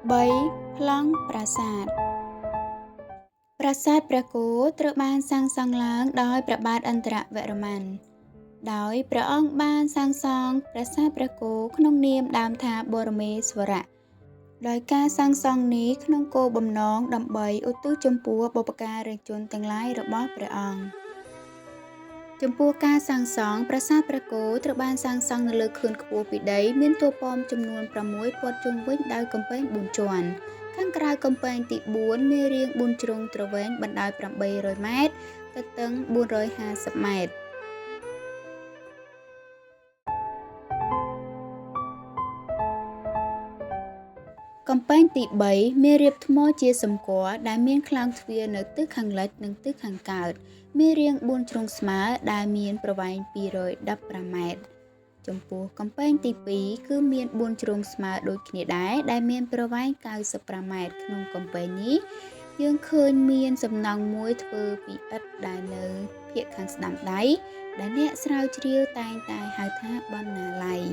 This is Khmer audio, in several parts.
3. ប្លង់ប្រាសាទប្រាសាទព្រះគោត្រូវបានសាងសង់ឡើងដោយព្រះបាទឥន្ទ្រវរ្ម័នដោយព្រះអង្គបានសាងសង់ប្រាសាទព្រះគោក្នុងនាមដើមថាបរមេស្វរៈដោយការសាងសង់នេះក្នុងគោលបំណងដើម្បីឧទ្ទិសចំពោះបុព្វការីជនទាំងឡាយរបស់ព្រះអង្គចំពោះការសាងសង់ប្រាសាទព្រះគោត្រូវបានសាងសង់នៅលើខឿនខ្ពស់ពីដីមានតួប៉មចំនួន6ព័ទ្ធជុំវិញដោយកំពែង4ជាន់ខាងក្រៅកំពែងទី4មានរាង4ជ្រុងទ្រវែងបណ្ដោយ800ម៉ែត្រទទឹង450ម៉ែត្រកំពែងទី3មានរាបថ្មជាសម្គាល់ដែលមានខ្លោងទ្វារនៅទិសខាងលិចនិងទិសខាងកើតមានរាង4ជ្រុងស្មើដែលមានប្រវែង215ម៉ែត្រចំពោះកំពែងទី2គឺមាន4ជ្រុងស្មើដូចគ្នាដែរដែលមានប្រវែង95ម៉ែត្រក្នុងកំពែងនេះយើងឃើញមានសំណង់មួយធ្វើពីឥដ្ឋដែលនៅភាគខាងស្ដាំដៃដែលអ្នកស្រាវជ្រាវតែងតែហៅថាបណ្ណាល័យ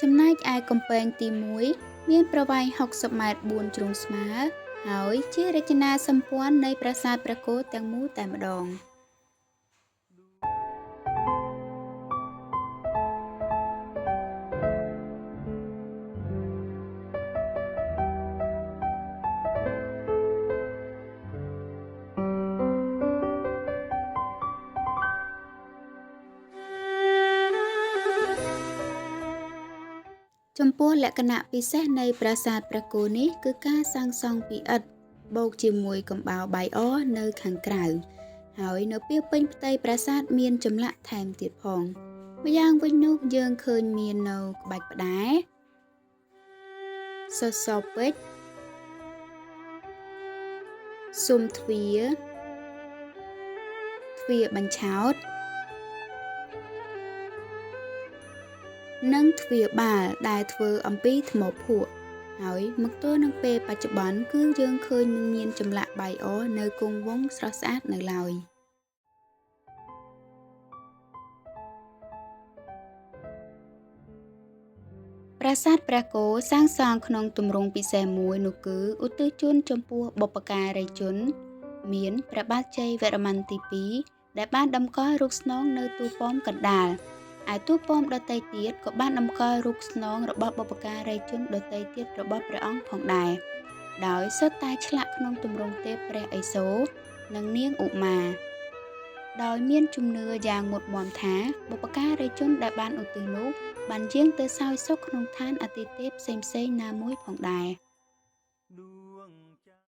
ចំណែកឯកំពែងទី1មានប្រវែង60ម៉ែត្រ4ជ្រុងស្មើហើយជារចនាសម្ព័ន្ធនៃប្រាសាទព្រះគោទាំងមូលតែម្ដងចំពោះលក្ខណៈពិសេសនៃប្រាសាទព្រះគោនេះគឺការសាងសង់ពីឥដ្ឋបូកជាមួយកំបោរបាយអនៅខាងក្រៅហើយនៅពាសពេញផ្ទៃប្រាសាទមានចម្លាក់ថែមទៀតផងម្យ៉ាងវិញនោះយើងឃើញមាននៅក្បាច់ផ្តែរសសរពេជ្រស៊ុមទ្វារទ្វារបញ្ឆោតនិងទ្វារបាល់ដែលធ្វើអំពីថ្មភក់ហើយមកទល់នឹងពេលបច្ចុប្បន្នគឺយើងឃើញមានចម្លាក់បាយអនៅគង់វង្សស្រស់ស្អាតនៅឡើយប្រាសាទព្រះគោសាងសង់ក្នុងទម្រង់ពិសេសមួយនោះគឺឧទ្ទិសជូនចំពោះបុព្វការីជនមានព្រះបាទជ័យវរ្ម័នទី2ដែលបានតម្កល់រូបស្នងនៅទូប៉មកណ្ដាលឯទូប៉មដទៃទៀតក៏បានតម្កល់រូបស្នងរបស់បុព្វការីជនដទៃទៀតរបស់ព្រះអង្គផងដែរដោយសុទ្ធតែឆ្លាក់ក្នុងទម្រង់ទេពព្រះឥសូរនិងនាងឧមាដោយមានជំនឿយ៉ាងមុតមាំថាបុព្វការីជនដែលបានឧទ្ទិសនោះបានយាងទៅសោយសុខក្នុងឋានអាទិទេពផ្សេងៗណាមួយផងដែរ